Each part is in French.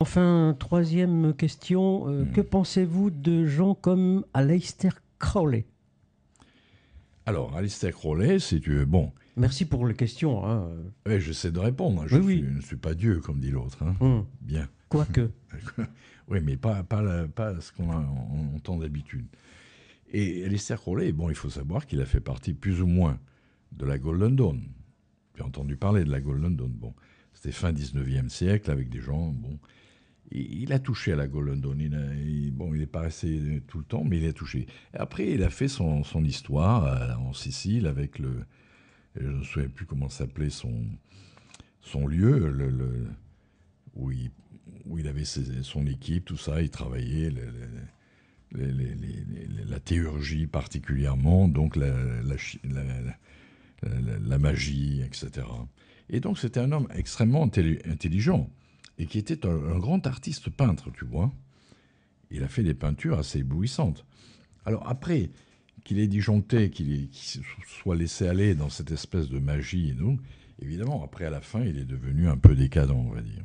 Enfin, troisième question. Que Hmm. pensez-vous de gens comme Aleister Crowley? Alors, Alistair Crowley, si tu veux, bon, Merci pour les questions, hein. ouais, j'essaie de répondre, hein, Oui, je oui. ne suis pas Dieu, comme dit l'autre. Hein. Hum. Bien. Quoique. Oui, mais pas ce qu'on entend d'habitude. Et Alistair Crowley, bon, il faut savoir qu'il a fait partie plus ou moins de la Golden Dawn. J'ai entendu parler de la Golden Dawn. Bon, c'était fin 19e siècle avec des gens. Bon, il a touché à la Golden Dawn. Bon, il n'est pas resté tout le temps, mais il a touché. Et après, il a fait son histoire en Sicile avec le. Je ne me souviens plus comment s'appelait son lieu, où, il, où il avait son équipe, tout ça. Il travaillait la théurgie particulièrement, donc la magie, etc. Et donc c'était un homme extrêmement intelligent et qui était un grand artiste peintre, tu vois. Il a fait des peintures assez éblouissantes. Alors après qu'il ait disjoncté, qu'il se soit laissé aller dans cette espèce de magie, et donc, évidemment, après à la fin, il est devenu un peu décadent, on va dire.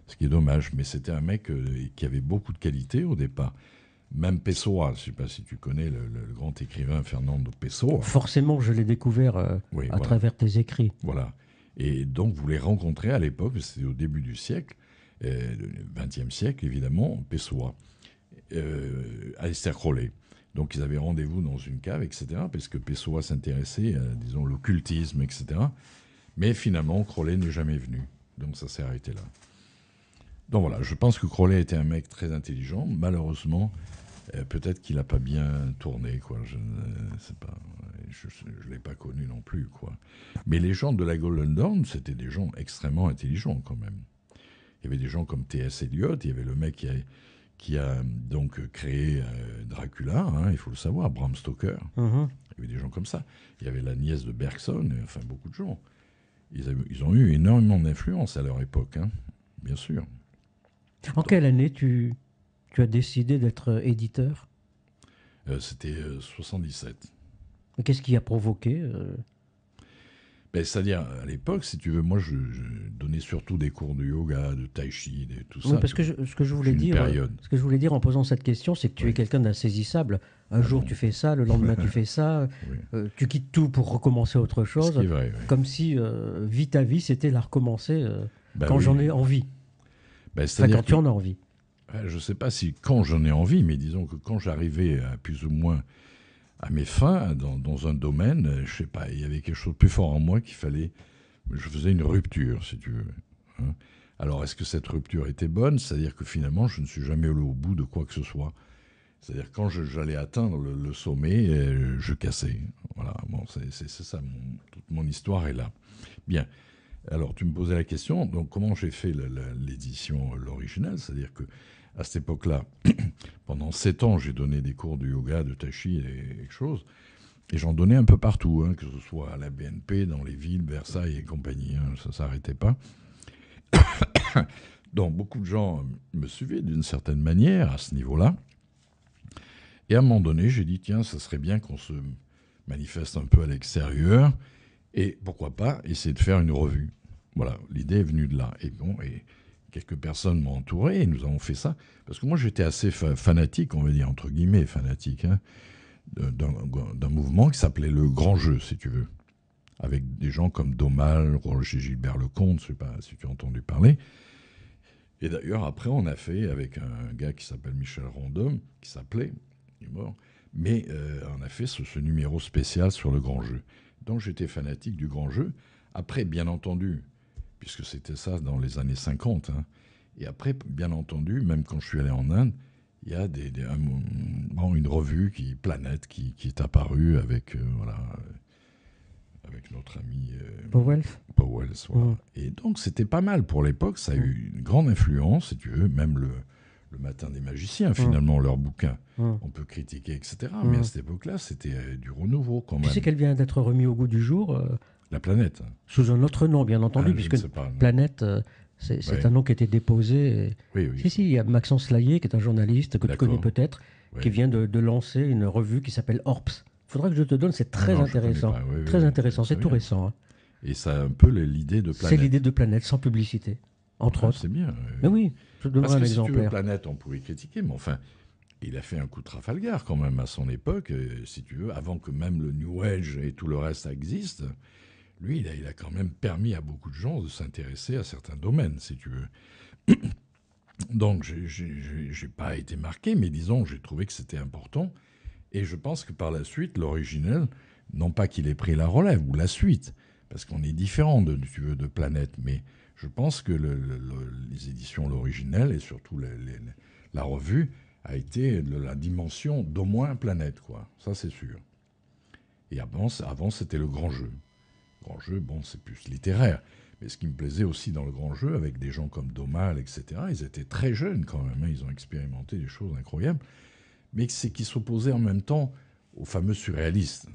Ce qui est dommage, mais c'était un mec qui avait beaucoup de qualités au départ. Même Pessoa, je ne sais pas si tu connais le grand écrivain Fernando Pessoa. Forcément, je l'ai découvert Oui, à voilà. travers tes écrits. Voilà. Et donc, vous les rencontrez à l'époque, c'était au début du siècle, le XXe siècle, évidemment, Pessoa, Aleister Crowley. Donc, ils avaient rendez-vous dans une cave, etc., parce que Pessoa s'intéressait à, disons, l'occultisme, etc. Mais finalement, Crowley n'est jamais venu. Donc, ça s'est arrêté là. Donc, voilà, je pense que Crowley était un mec très intelligent. Malheureusement, peut-être qu'il n'a pas bien tourné, quoi. Je ne sais pas. Je ne l'ai pas connu non plus, quoi. Mais les gens de la Golden Dawn, c'était des gens extrêmement intelligents, quand même. Il y avait des gens comme T.S. Eliot, il y avait le mec qui a donc créé Dracula, hein, il faut le savoir, Bram Stoker. Mhm. Il y avait des gens comme ça. Il y avait la nièce de Bergson, enfin beaucoup de gens. Ils ont eu énormément d'influence à leur époque, hein, bien sûr. En Donc, quelle année tu as décidé d'être éditeur? c'était 77. Et qu'est-ce qui a provoqué Ben, c'est-à-dire, à l'époque, si tu veux, moi, je donnais surtout des cours de yoga, de tai chi, tout Oui, ça, parce tu que vois. ce que je J'ai voulais une dire, période. ce que je voulais dire en posant cette question, c'est que tu es Oui. quelqu'un d'insaisissable. Un Ah jour bon. tu fais ça, le lendemain tu fais ça, Oui. tu quittes tout pour recommencer autre Ce qui chose, est vrai, oui. comme si vie ta vie c'était la recommencer Ben quand j'en oui. ai envie. Ben, Enfin, quand c'est-à-dire tu que en as envie. je ne sais pas si quand j'en ai envie, mais disons que quand j'arrivais à plus ou moins à mes fins dans un domaine, je sais pas, il y avait quelque chose de plus fort en moi qu'il fallait. Je faisais une rupture, si tu veux. Hein. Alors, est-ce que cette rupture était bonne? C'est-à-dire que finalement, je ne suis jamais allé au bout de quoi que ce soit. C'est-à-dire quand j'allais atteindre le sommet, je cassais. Voilà, bon, c'est ça, toute mon histoire est là. Bien, alors tu me posais la question, donc comment j'ai fait l'édition, l'original? C'est-à-dire que à cette époque-là, pendant 7 ans, j'ai donné des cours de yoga, de tai chi et choses, et j'en donnais un peu partout, hein, que ce soit à la BNP, dans les villes, Versailles et compagnie, hein, ça ne s'arrêtait pas. Donc beaucoup de gens me suivaient d'une certaine manière à ce niveau-là. Et à un moment donné, j'ai dit, tiens, ça serait bien qu'on se manifeste un peu à l'extérieur et pourquoi pas essayer de faire une revue. Voilà, l'idée est venue de là. Et bon, et quelques personnes m'ont entouré et nous avons fait ça. Parce que moi, j'étais assez fanatique, on va dire, entre guillemets, fanatique, hein, d'un mouvement qui s'appelait le Grand Jeu, si tu veux. Avec des gens comme Domal, Roger Gilbert Lecomte, je ne sais pas si tu as entendu parler. Et d'ailleurs, après, on a fait avec un gars qui s'appelle Michel Rondom, qui s'appelait, il est mort, mais on a fait ce numéro spécial sur le grand jeu. Donc j'étais fanatique du grand jeu. Après, bien entendu, puisque c'était ça dans les années 50, hein, et après, bien entendu, même quand je suis allé en Inde, il y a une revue, Planète, qui est apparue avec, voilà, avec notre ami Powell. Powell. Voilà. Mm. Et donc c'était pas mal pour l'époque, ça a eu une grande influence, si tu veux, même le Matin des magiciens, finalement, leur bouquin. Mm. On peut critiquer, etc. Mais à Mm. cette époque-là, c'était du renouveau quand Tu même. sais qu'elle vient d'être remise au goût du jour, La planète. sous un autre nom, bien entendu, Ah, je ne puisque sais pas. Non. Planète, c'est Ouais. un nom qui a été déposé. Oui, oui. Si, il y a Maxence Laillé, qui est un journaliste que tu D'accord. connais peut-être, Ouais. qui vient de lancer une revue qui s'appelle Orps. Il faudra que je te donne, c'est très Non, je connais intéressant. pas. Oui, oui, Très oui. intéressant, c'est Très tout bien. récent, hein. Et ça a un peu l'idée de C'est planète. l'idée de Planète, sans publicité. entre autres. C'est bien. Mais oui, je te Parce donnerai un que si tu veux, exemplaire. Planète, on pourrait critiquer, mais enfin, il a fait un coup de Trafalgar quand même à son époque, si tu veux, avant que même le New Age et tout le reste existe. Lui, il a quand même permis à beaucoup de gens de s'intéresser à certains domaines, si tu veux. Donc, j'ai pas été marqué, mais disons, j'ai trouvé que c'était important. Et je pense que par la suite, l'originel, non pas qu'il ait pris la relève ou la suite, parce qu'on est différent de, tu veux, de Planète, mais je pense que les éditions l'originel et surtout la revue a été de la dimension d'au moins Planète, quoi. Ça, c'est sûr. Et avant c'était le grand jeu. Le grand jeu, bon, c'est plus littéraire. Mais ce qui me plaisait aussi dans le grand jeu, avec des gens comme Domal, etc., ils étaient très jeunes quand même, hein, ils ont expérimenté des choses incroyables, mais c'est qu'ils s'opposaient en même temps aux fameux surréalistes.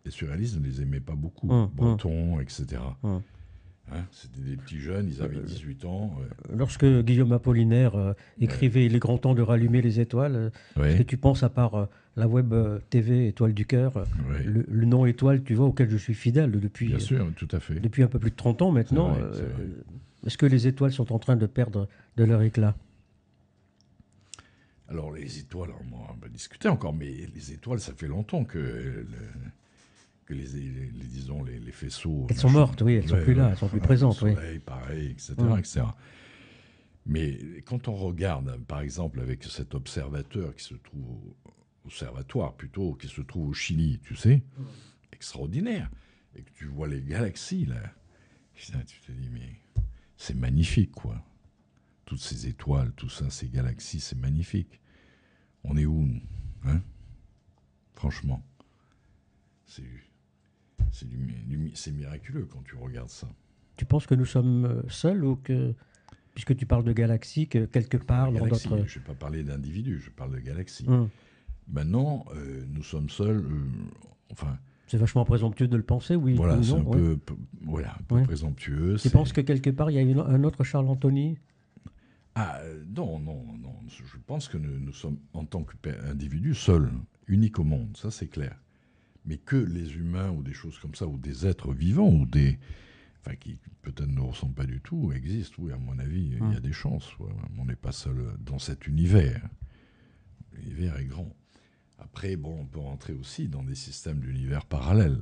Les surréalistes ne les aimaient pas beaucoup, Breton, etc. Hein, c'était des petits jeunes, ils avaient 18 ans. Lorsque Guillaume Apollinaire écrivait Il est grand temps de rallumer les étoiles, est-ce que Ouais, tu penses, à part la web TV Étoile du Cœur, ouais, le nom Étoile, tu vois, auquel je suis fidèle bien sûr, tout à fait. depuis un peu plus de 30 ans maintenant, C'est vrai, c'est vrai. est-ce que les étoiles sont en train de perdre de leur éclat? Alors les étoiles, on va discuter encore, mais les étoiles, ça fait longtemps que disons, les faisceaux... Elles sont mortes, oui, elles sont plus là, elles sont plus présentes, le oui. soleil, pareil, etc., etc. Mais quand on regarde, par exemple, avec cet observateur qui se trouve observatoire plutôt, qui se trouve au Chili, tu sais, extraordinaire, et que tu vois les galaxies, là, putain, tu te dis, mais c'est magnifique, quoi. Toutes ces étoiles, tout ça, ces galaxies, c'est magnifique. On est où, nous, hein? Franchement, c'est c'est miraculeux quand tu regardes ça. Tu penses que nous sommes seuls ou que, puisque tu parles de galaxies, que quelque part dans Galaxies, notre... je ne vais pas parler d'individus, je parle de galaxies. Hum. Maintenant, nous sommes seuls, enfin, C'est vachement présomptueux de le penser, oui voilà, ou c'est non, un ouais. voilà, un peu Ouais. présomptueux. Tu penses que quelque part, il y a un autre Charles Anthony? Ah, non, non, non. Je pense que nous sommes, en tant qu'individus, seuls, uniques au monde, ça c'est clair. Mais que les humains ou des choses comme ça, ou des êtres vivants, ou des... Enfin, qui peut-être ne ressemblent pas du tout, existent, oui, à mon avis, il y a des chances. Ouais. On n'est pas seul dans cet univers. L'univers est grand. Après, bon, on peut rentrer aussi dans des systèmes d'univers parallèles,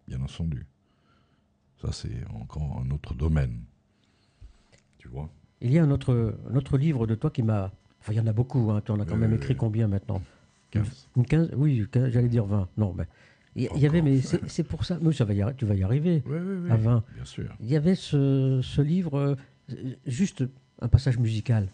bien entendu. Ça, c'est encore un autre domaine. Tu vois? Il y a un autre livre de toi qui m'a... Enfin, il y en a beaucoup, hein. Tu en as quand même écrit combien maintenant? 15. Une 15? Oui, j'allais dire 20. Non, mais... Il y avait, mais c'est pour ça... Mais ça va tu vas y arriver, Oui, oui, oui, à 20. bien sûr. Il y avait ce livre, juste un passage musical.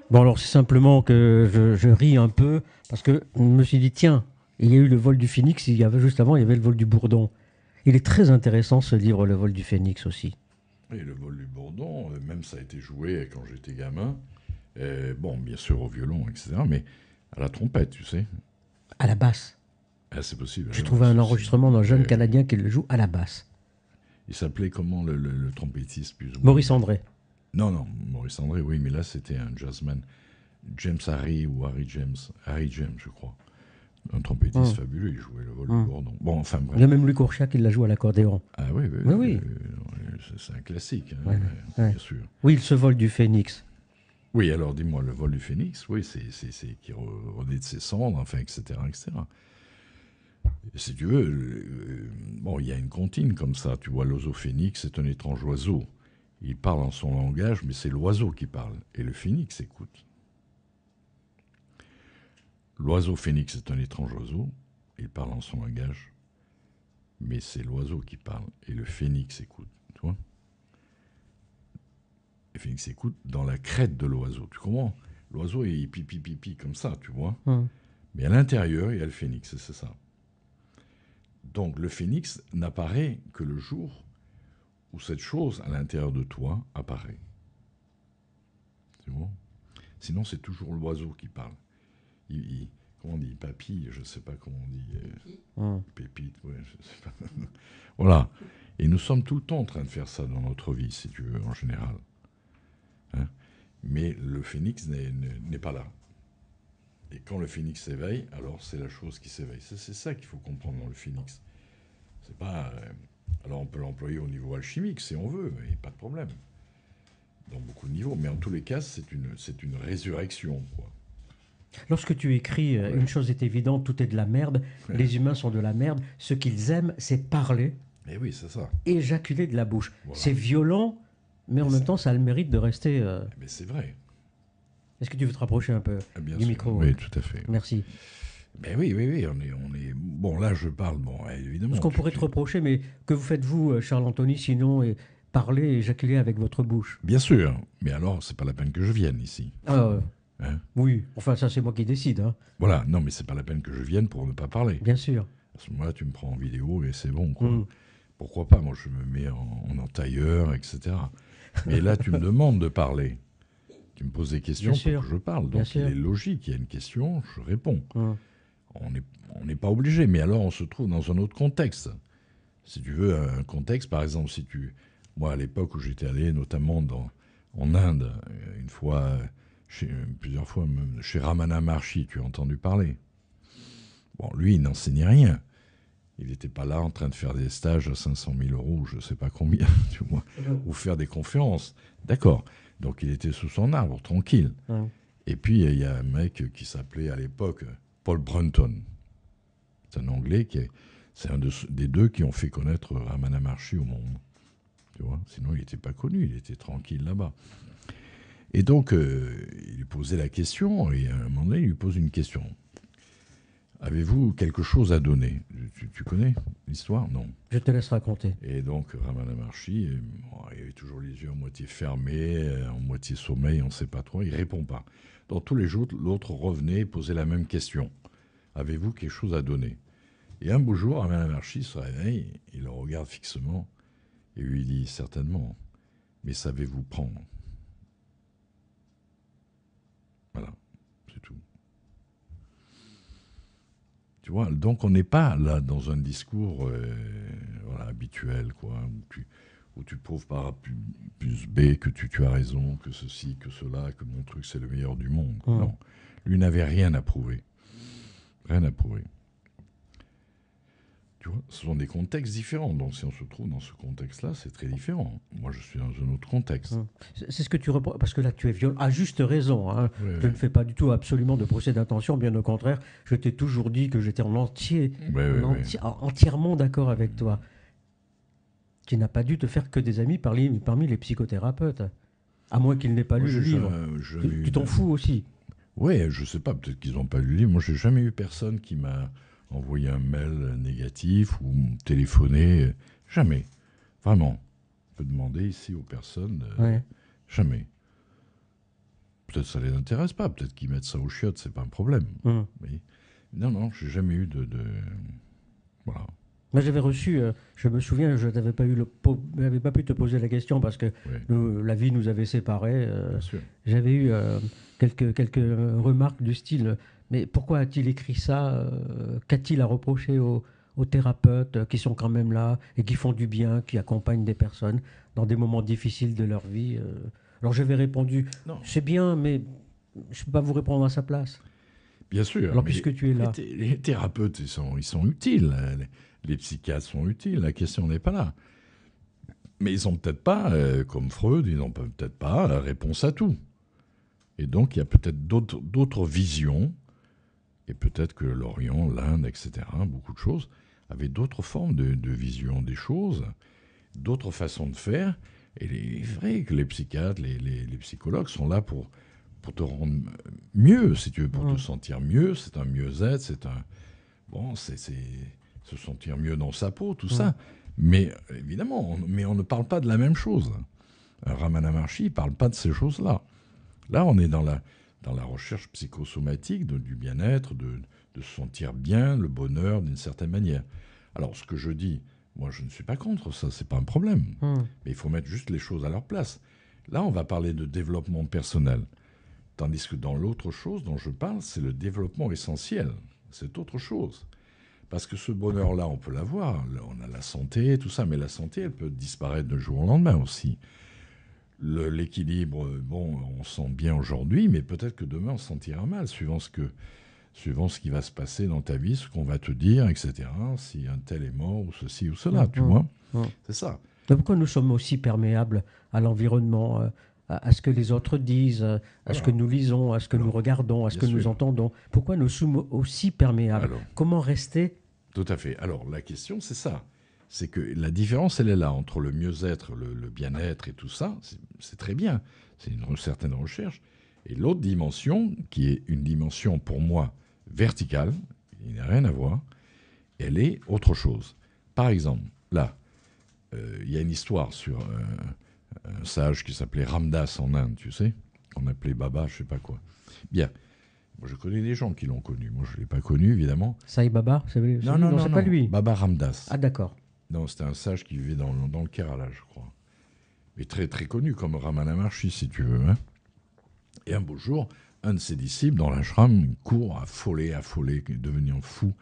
Bon, alors c'est simplement que je ris un peu parce que je me suis dit, tiens, il y a eu le vol du Phénix, il y avait juste avant, il y avait le vol du Bourdon. Il est très intéressant ce livre, Le vol du Phénix aussi. Et le vol du Bourdon, même ça a été joué quand j'étais gamin. Bon, bien sûr au violon, etc. Mais à la trompette, tu sais. À la basse. Ah, c'est possible. J'ai trouvé un enregistrement d'un jeune Ouais. Canadien qui le joue à la basse. Il s'appelait comment le trompettiste plus ou moins? Maurice André. Non, non, Maurice André, oui, mais là c'était un jazzman. James Harry ou Harry James. Harry James, je crois. Un trompettiste fabuleux, il jouait le vol du Bourdon. Bon, enfin bref. Il y a même Louis Courchia qui l'a joué à l'accordéon. Ah oui, oui, Oui, oui. C'est un classique, hein, Ouais, ouais. bien sûr. Oui, ce vol du Phénix. Oui, alors dis-moi, le vol du Phénix, oui, c'est qui renaît de ses cendres, enfin, etc., etc. Et si tu veux, bon, il y a une comptine comme ça, tu vois, l'oiseau phénix, c'est un étrange oiseau. Il parle en son langage, mais c'est l'oiseau qui parle, et le phénix écoute. L'oiseau phénix est un étrange oiseau, il parle en son langage, mais c'est l'oiseau qui parle, et le phénix écoute, tu vois. Le phénix écoute dans la crête de l'oiseau, tu comprends? L'oiseau est pipi pipi comme ça, tu vois. Mais à l'intérieur, il y a le phénix, et c'est ça. Donc le phénix n'apparaît que le jour où cette chose à l'intérieur de toi apparaît. C'est bon? Sinon, c'est toujours l'oiseau qui parle. comment on dit, papille, je ne sais pas comment on dit, pépite, ouais, je sais pas. Voilà. Et nous sommes tout le temps en train de faire ça dans notre vie, si tu veux, en général. Hein. Mais le phénix n'est pas là. Et quand le phénix s'éveille, alors c'est la chose qui s'éveille. C'est ça qu'il faut comprendre dans le phénix. C'est pas. Alors on peut l'employer au niveau alchimique si on veut, et pas de problème. Dans beaucoup de niveaux. Mais en tous les cas, c'est une résurrection, quoi. Lorsque tu écris une chose est évidente, tout est de la merde, les humains sont de la merde, ce qu'ils aiment, c'est parler, Mais oui, c'est ça. éjaculer de la bouche. Voilà. C'est violent, mais en même temps, ça a le mérite de rester. Mais c'est vrai. Est-ce que tu veux te rapprocher un peu Bien du sûr. micro? Oui, tout à fait. Merci. Mais oui, on est. Bon, là, je parle, bon, évidemment. Parce qu'on pourrait te reprocher, mais que vous faites-vous, Charles Anthony, sinon parler et éjaculer avec votre bouche? Bien sûr. Mais alors, c'est pas la peine que je vienne ici. Hein? Oui, enfin, ça, c'est moi qui décide. Hein. Voilà, non, mais c'est pas la peine que je vienne pour ne pas parler. Bien sûr. À ce moment-là, tu me prends en vidéo et c'est bon, quoi. Mm. Pourquoi pas? Moi, je me mets en entailleur, etc. Mais là, tu me demandes de parler. Tu me poses des questions Bien sûr. pour que je parle. Bien Donc, il sûr. est logique. Il y a une question, je réponds. Mm. On n'est pas obligé. Mais alors, on se trouve dans un autre contexte. Si tu veux, un contexte, par exemple, moi, à l'époque où j'étais allé, notamment en Inde, une fois, plusieurs fois, même chez Ramana Maharshi, tu as entendu parler. Bon, lui, il n'enseignait rien. Il n'était pas là en train de faire des stages à 500 000 euros, je ne sais pas combien, tu vois, ou faire des conférences. D'accord. Donc, il était sous son arbre, tranquille. Mm. Et puis, il y a un mec qui s'appelait à l'époque Paul Brunton. C'est un Anglais c'est un des deux qui ont fait connaître Ramana Maharshi au monde. Tu vois, sinon, il n'était pas connu, il était tranquille là-bas. Et donc, il lui posait la question, et à un moment donné, il lui pose une question. Avez-vous quelque chose à donner? Tu connais l'histoire? Non. Je te laisse raconter. Et donc, Ramana Maharshi, il avait toujours les yeux à moitié fermés, en moitié sommeil, on ne sait pas trop, il ne répond pas. Donc, tous les jours, l'autre revenait et posait la même question. Avez-vous quelque chose à donner? Et un beau jour, Ramana Maharshi se réveille, il le regarde fixement, et lui dit, certainement, mais savez-vous prendre? Voilà, c'est tout. Tu vois, donc on n'est pas là dans un discours habituel, quoi, où tu prouves par A plus B que tu as raison, que ceci, que cela, que mon truc c'est le meilleur du monde. Mmh. Non, lui n'avait rien à prouver. Rien à prouver. Tu vois, ce sont des contextes différents. Donc si on se trouve dans ce contexte-là, c'est très différent. Moi, je suis dans un autre contexte. Mmh. C'est ce que tu reprends, parce que là, tu es violent, à juste raison. Hein. Ouais, Je ne fais pas du tout absolument de procès d'intention, bien au contraire. Je t'ai toujours dit que j'étais entièrement d'accord avec toi. Tu n'as pas dû te faire que des amis parmi les psychothérapeutes. À moins qu'ils n'aient pas lu le livre. Tu t'en fous aussi. Oui, je ne sais pas, peut-être qu'ils n'ont pas lu le livre. Moi, je n'ai jamais eu personne qui m'a envoyé un mail négatif ou téléphoné. Jamais. Vraiment. On peut demander ici aux personnes. Ouais. Jamais. Peut-être ça ne les intéresse pas. Peut-être qu'ils mettent ça aux chiottes, c'est pas un problème. Mmh. Mais, non, je n'ai jamais eu de... Voilà. Moi, j'avais reçu, je me souviens, je n'avais pas pu te poser la question parce que la vie nous avait séparés. J'avais eu quelques remarques du style, mais pourquoi a-t-il écrit ça? Qu'a-t-il à reprocher aux thérapeutes qui sont quand même là et qui font du bien, qui accompagnent des personnes dans des moments difficiles de leur vie? Alors j'avais répondu, c'est bien, mais je ne peux pas vous répondre à sa place. Bien sûr. Alors puisque tu es là. Les thérapeutes, ils sont utiles. Les psychiatres sont utiles, la question n'est pas là. Mais ils n'ont peut-être pas, comme Freud, ils n'ont peut-être pas la réponse à tout. Et donc, il y a peut-être d'autres visions, et peut-être que l'Orient, l'Inde, etc., beaucoup de choses, avaient d'autres formes de vision des choses, d'autres façons de faire. Et il est vrai que les psychiatres, les psychologues sont là pour te rendre mieux, si tu veux, pour te sentir mieux. C'est un mieux-être, c'est un... Bon, c'est se sentir mieux dans sa peau, tout ça. Mais évidemment, on ne parle pas de la même chose. Ramana Maharshi ne parle pas de ces choses-là. Là, on est dans la recherche psychosomatique du bien-être, de se sentir bien, le bonheur, d'une certaine manière. Alors, ce que je dis, moi, je ne suis pas contre ça, c'est pas un problème. Mais il faut mettre juste les choses à leur place. Là, on va parler de développement personnel. Tandis que dans l'autre chose dont je parle, c'est le développement essentiel. C'est autre chose. Parce que ce bonheur-là, on peut l'avoir. On a la santé, tout ça, mais la santé, elle peut disparaître de jour au lendemain aussi. L'équilibre, bon, on sent bien aujourd'hui, mais peut-être que demain, on se sentira mal, suivant ce qui va se passer dans ta vie, ce qu'on va te dire, etc. Si un tel est mort, ou ceci ou cela, tu vois. C'est ça. Mais pourquoi nous sommes aussi perméables à l'environnement, à ce que les autres disent, à ce que nous lisons, à ce que nous regardons, à ce que nous entendons? Pourquoi nous sommes aussi perméables? Comment rester? Tout à fait. Alors, la question, c'est ça. C'est que la différence, elle est là, entre le mieux-être, le bien-être et tout ça. C'est très bien. C'est une certaine recherche. Et l'autre dimension, qui est une dimension, pour moi, verticale, il n'y a rien à voir, elle est autre chose. Par exemple, là, il y a une histoire sur un sage qui s'appelait Ramdas en Inde, tu sais, qu'on appelait Baba, je ne sais pas quoi. Bien. Moi, je connais des gens qui l'ont connu. Moi, je ne l'ai pas connu, évidemment. Sai Baba? Non, c'est pas lui. Baba Ramdas. Ah, d'accord. Non, c'était un sage qui vivait dans le Kerala, je crois. Mais très, très connu, comme Ramana Maharshi, si tu veux. Hein. Et un beau jour, un de ses disciples, dans l'ashram, court, affolé, devenant fou.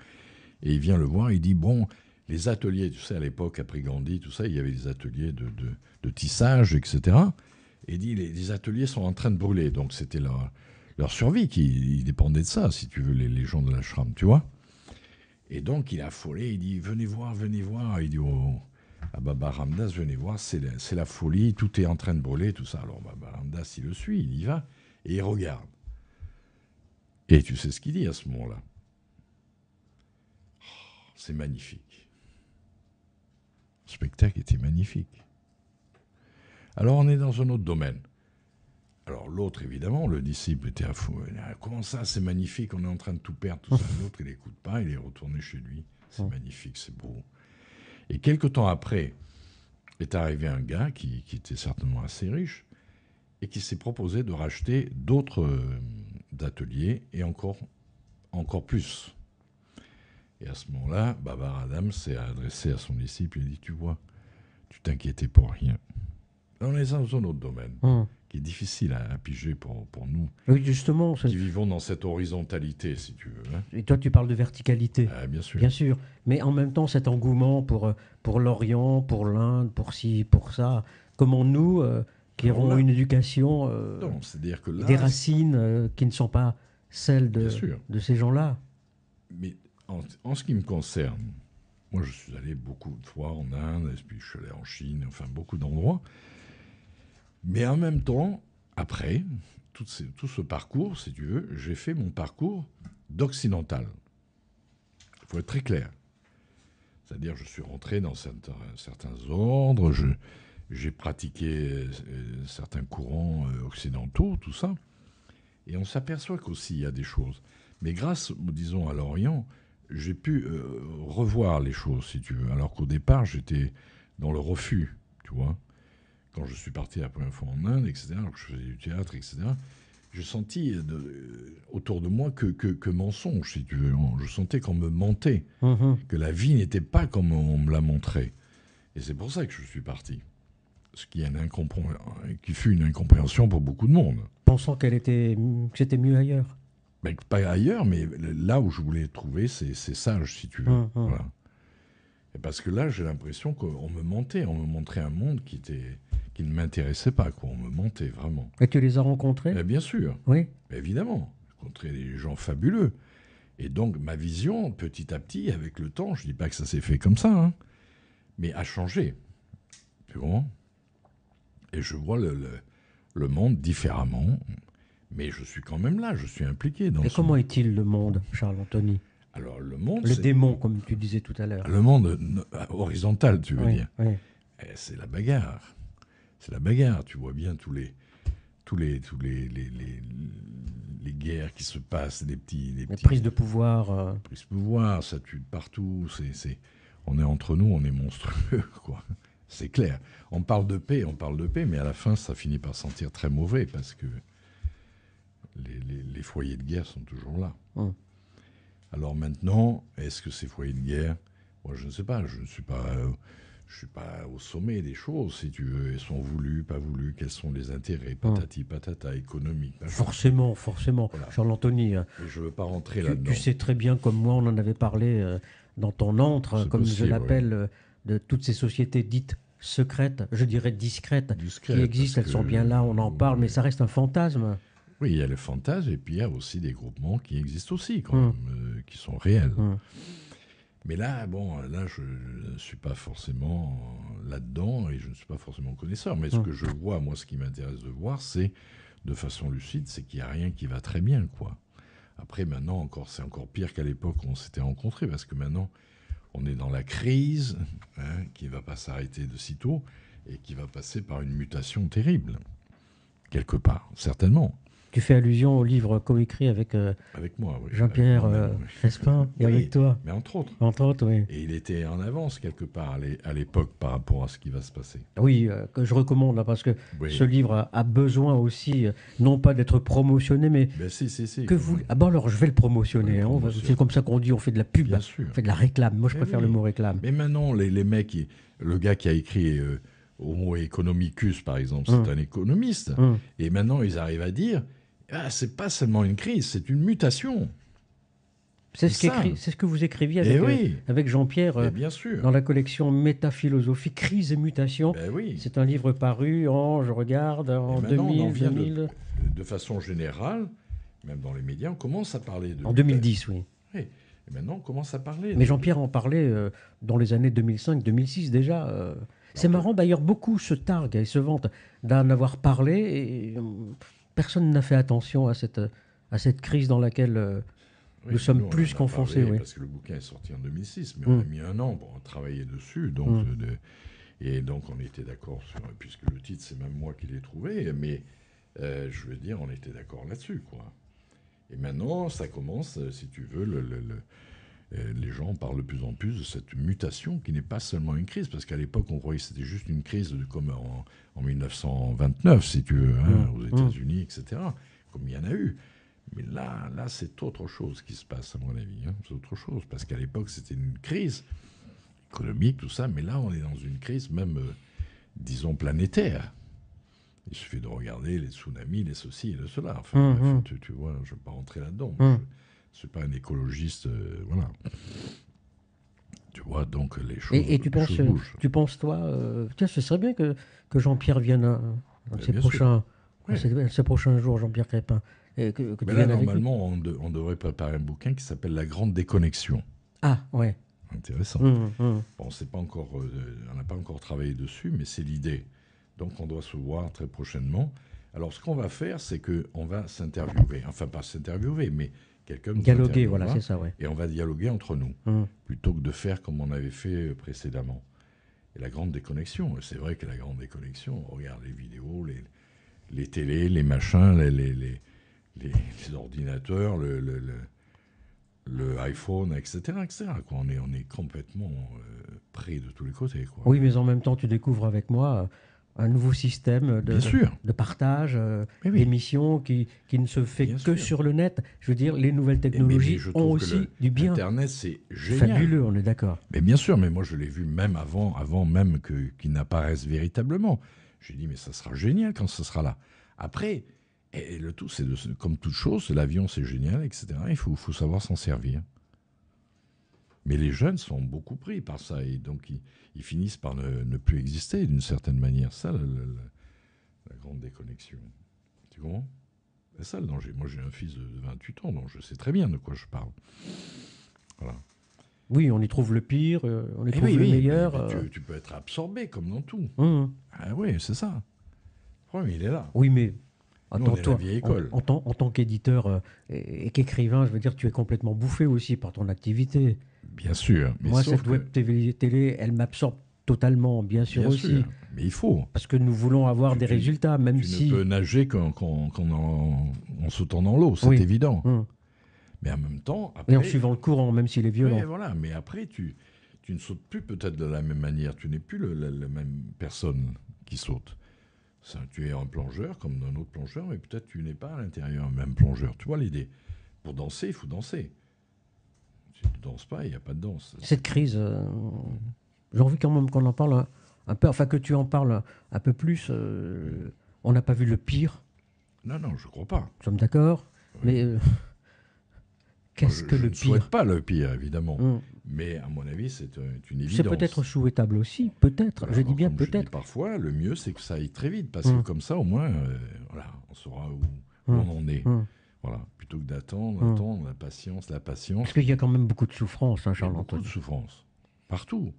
Et il vient le voir, il dit, bon, les ateliers, tu sais, à l'époque, après Gandhi, tout ça, il y avait des ateliers de tissage, etc. Et il dit, les ateliers sont en train de brûler. Donc, c'était leur survie qui dépendait de ça, si tu veux, les gens de l'ashram, tu vois. Et donc, il est affolé, il dit, venez voir. Il dit à Baba Ramdas, venez voir, c'est la folie, tout est en train de brûler, tout ça. Alors, Baba Ramdas, il le suit, il y va, et il regarde. Et tu sais ce qu'il dit à ce moment-là? Oh, c'est magnifique. Le spectacle était magnifique. Alors, on est dans un autre domaine. Alors l'autre, évidemment, le disciple était à fou. Comment ça, c'est magnifique, on est en train de tout perdre, tout ça. L'autre, il n'écoute pas, il est retourné chez lui. C'est magnifique, c'est beau. Et quelque temps après, est arrivé un gars qui était certainement assez riche et qui s'est proposé de racheter d'autres ateliers et encore plus. Et à ce moment-là, Baba Radam s'est adressé à son disciple et dit, tu vois, tu t'inquiétais pour rien. Là, on est dans un autre domaine. Qui est difficile à piger pour nous, oui, justement, qui vivons dans cette horizontalité, si tu veux. Hein. Et toi, tu parles de verticalité. Bien sûr. Bien sûr. Mais en même temps, cet engouement pour l'Orient, pour l'Inde, pour ci, pour ça, comment nous, qui avons une éducation, non, c'est-à-dire que là, des racines qui ne sont pas celles de ces gens-là. Mais en ce qui me concerne, moi, je suis allé beaucoup de fois en Inde, et puis je suis allé en Chine, enfin beaucoup d'endroits. Mais en même temps, après, tout ce parcours, si tu veux, j'ai fait mon parcours d'occidental. Il faut être très clair. C'est-à-dire, je suis rentré dans certains ordres, j'ai pratiqué certains courants occidentaux, tout ça. Et on s'aperçoit qu'aussi, il y a des choses. Mais grâce, disons, à l'Orient, j'ai pu revoir les choses, si tu veux. Alors qu'au départ, j'étais dans le refus, tu vois. Quand je suis parti la première fois en Inde, etc., alors que je faisais du théâtre, etc., je sentis autour de moi que mensonge, si tu veux. Je sentais qu'on me mentait, que la vie n'était pas comme on me l'a montré. Et c'est pour ça que je suis parti. Ce qui fut une incompréhension pour beaucoup de monde. Pensant que c'était mieux ailleurs. Ben, pas ailleurs, mais là où je voulais trouver ces sages, si tu veux. Voilà. Et parce que là, j'ai l'impression qu'on me mentait. On me montrait un monde qui ne m'intéressait pas, quoi. On me mentait vraiment. Et tu les as rencontrés? Bien sûr. Oui. Évidemment. J'ai rencontré des gens fabuleux. Et donc, ma vision, petit à petit, avec le temps, je ne dis pas que ça s'est fait comme ça, hein, mais a changé. Tu comprends? Et je vois le monde différemment. Mais je suis quand même là, je suis impliqué dans. Et comment est-il le monde, Charles Anthony? Alors le monde, le démon, comme tu disais tout à l'heure. Le monde horizontal, tu veux dire. Oui. C'est la bagarre. C'est la bagarre. Tu vois bien tous les guerres qui se passent, les prises de pouvoir. Prises de pouvoir, ça tue partout. On est entre nous, on est monstrueux, quoi. C'est clair. On parle de paix, mais à la fin, ça finit par sentir très mauvais parce que les foyers de guerre sont toujours là. Alors maintenant, est-ce que ces foyers de guerre, moi je ne sais pas, je ne suis pas je suis pas au sommet des choses, si tu veux. Elles sont voulues, pas voulues, quels sont les intérêts, patati patata, économiques. Forcément. Voilà. Charles-Anthony, je veux pas rentrer là-dedans. Tu sais très bien, comme moi, on en avait parlé dans ton antre, comme je l'appelle, de toutes ces sociétés dites secrètes, je dirais discrètes, qui existent, elles sont bien là, on en parle, mais ça reste un fantasme. Oui, il y a le fantasme, et puis il y a aussi des groupements qui existent aussi, quand même, qui sont réels. Mais là, je ne suis pas forcément là-dedans, et je ne suis pas forcément connaisseur. Mais ce que je vois, moi, ce qui m'intéresse de voir, c'est, de façon lucide, c'est qu'il n'y a rien qui va très bien, quoi. Après, maintenant, c'est encore pire qu'à l'époque où on s'était rencontrés, parce que maintenant, on est dans la crise, qui ne va pas s'arrêter de sitôt, et qui va passer par une mutation terrible, quelque part, certainement. Tu fais allusion au livre coécrit avec moi, oui. Jean-Pierre Crespin et avec toi. Mais entre autres. Entre autres, oui. Et il était en avance quelque part à l'époque par rapport à ce qui va se passer. Oui, que je recommande, là, parce que ce livre a besoin aussi, non pas d'être promotionné, mais que vous... Ah bon, alors je vais le promotionner. C'est comme ça qu'on dit, on fait de la pub, on fait de la réclame. Moi, je préfère le mot réclame. Mais maintenant, les mecs, le gars qui a écrit Homo economicus, par exemple, c'est un économiste. Et maintenant, ils arrivent à dire... Ah, c'est pas seulement une crise, c'est une mutation. C'est ce que vous écriviez avec Jean-Pierre bien sûr. Dans la collection Métaphilosophie, Crise et Mutation. C'est un livre paru en 2000. De façon générale, même dans les médias, on commence à parler de... En 2010, oui. Et maintenant, on commence à parler... Mais Jean-Pierre en parlait dans les années 2005-2006 déjà. C'est marrant, d'ailleurs, beaucoup se targuent et se vantent d'en avoir parlé et... Personne n'a fait attention à cette crise dans laquelle nous sommes plus qu'enfoncés. Parce que le bouquin est sorti en 2006, mais on a mis un an pour travailler dessus. Donc, et donc on était d'accord sur... Puisque le titre, c'est même moi qui l'ai trouvé. Mais je veux dire, on était d'accord là-dessus, quoi. Et maintenant, ça commence, si tu veux, les gens parlent de plus en plus de cette mutation qui n'est pas seulement une crise, parce qu'à l'époque, on croyait que c'était juste une crise comme en 1929, si tu veux, aux États-Unis, etc., comme il y en a eu. Mais là c'est autre chose qui se passe, à mon avis. C'est autre chose, parce qu'à l'époque, c'était une crise économique, tout ça, mais là, on est dans une crise même, disons, planétaire. Il suffit de regarder les tsunamis, les ceci et les cela. Enfin, tu vois, je ne vais pas rentrer là-dedans. Je ne suis pas un écologiste, voilà. Tu vois, donc les choses, et tu penses, toi, tiens, ce serait bien que Jean-Pierre vienne un de ces prochains jours, Jean-Pierre Crespin. Mais là, normalement, on devrait préparer un bouquin qui s'appelle La Grande Déconnexion. Ah, ouais. Intéressant. Bon, c'est pas encore, on n'a pas encore travaillé dessus, mais c'est l'idée. Donc, on doit se voir très prochainement. Alors, ce qu'on va faire, c'est qu'on va s'interviewer. Enfin, pas s'interviewer, mais quelqu'un nous dialoguer, voilà, c'est ça, ouais. Et on va dialoguer entre nous, plutôt que de faire comme on avait fait précédemment. Et la grande déconnexion, c'est vrai que la grande déconnexion, on regarde les vidéos, les télés, les machins, les ordinateurs, le iPhone, etc. quoi. On est complètement pris de tous les côtés, quoi. Oui, mais en même temps, tu découvres avec moi un nouveau système de partage, d'émissions qui ne se fait que sur le net. Je veux dire, les nouvelles technologies ont aussi du bien. Internet, c'est génial. Fabuleux, on est d'accord. Mais bien sûr, mais moi je l'ai vu même avant même qu'il n'apparaisse véritablement. J'ai dit, mais ça sera génial quand ce sera là. Après, et le tout, c'est comme toute chose, l'avion c'est génial, etc. Il faut savoir s'en servir. Mais les jeunes sont beaucoup pris par ça, et donc ils finissent par ne plus exister d'une certaine manière. Ça, la grande déconnexion. Tu comprends ? C'est ça le danger. Moi, j'ai un fils de 28 ans, donc je sais très bien de quoi je parle. Voilà. Oui, on y trouve le pire, on y trouve le meilleur. Tu peux être absorbé, comme dans tout. Ah oui, c'est ça. Le problème, il est là. Oui, mais... Nous, on est la vieille école. En tant qu'éditeur et qu'écrivain, je veux dire, tu es complètement bouffé aussi par ton activité. Bien sûr. Mais moi, cette web télé, elle m'absorbe totalement, bien sûr aussi. Sûr. Mais il faut. Parce que nous voulons avoir des résultats, même si... Tu ne peux nager qu'en sautant dans l'eau, c'est évident. Mais en même temps... Après, et en suivant le courant, même s'il est violent. Oui, voilà. Mais après, tu ne sautes plus peut-être de la même manière. Tu n'es plus la même personne qui saute. Tu es un plongeur comme un autre plongeur, mais peut-être tu n'es pas à l'intérieur un même plongeur. Tu vois l'idée ? Pour danser, il faut danser. Si tu ne danses pas, il n'y a pas de danse. Cette crise, J'ai envie quand même qu'on en parle un peu, enfin que tu en parles un peu plus. On n'a pas vu le pire. Non, non, je ne crois pas. Nous sommes d'accord. Oui. Mais qu'est-ce que le pire ? Je ne souhaite pire? pas le pire, évidemment. Mais à mon avis, c'est une évidence. C'est peut-être souhaitable aussi, peut-être. Je dis bien comme peut-être. Je dis parfois, le mieux, c'est que ça aille très vite, parce que comme ça, au moins, voilà, on saura où on en est. Voilà, plutôt que d'attendre, la patience. Parce qu'il y a quand même beaucoup de souffrance, hein, Charles-Antoine. Beaucoup de souffrance. Partout.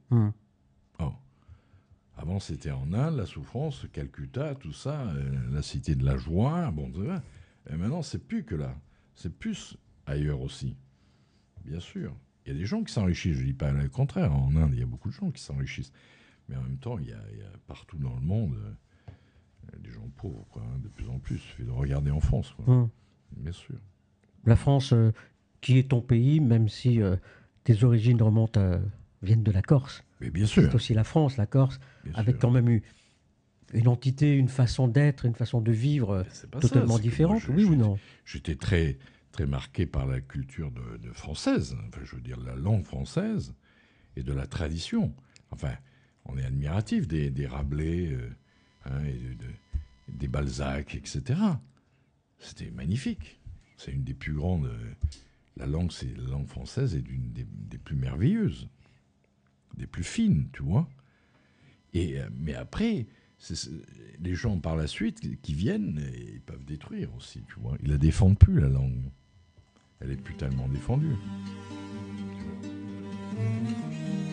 Oh. Avant, c'était en Inde, la souffrance, Calcutta, tout ça, la cité de la joie. Bon, et maintenant, c'est plus que là. C'est plus ailleurs aussi. Bien sûr. Il y a des gens qui s'enrichissent. Je ne dis pas le contraire. En Inde, il y a beaucoup de gens qui s'enrichissent. Mais en même temps, il y a partout dans le monde des gens pauvres, quoi, hein, de plus en plus. Il suffit de regarder en France, quoi. Bien sûr. La France, qui est ton pays, même si tes origines viennent de la Corse. Mais bien sûr. C'est aussi la France, la Corse, bien avec sûr. Quand même une entité, une façon d'être, une façon de vivre totalement différente, oui ou non? J'étais très, très marqué par la culture de française, enfin, je veux dire la langue française et de la tradition. Enfin, on est admiratif des Rabelais, des Balzac, etc. C'était magnifique. C'est une des plus grandes... la langue française est une des plus merveilleuses, des plus fines, tu vois. Mais après, les gens par la suite qui viennent, ils peuvent détruire aussi, tu vois. Ils la défendent plus, la langue. Elle est plus tellement défendue. Tu vois.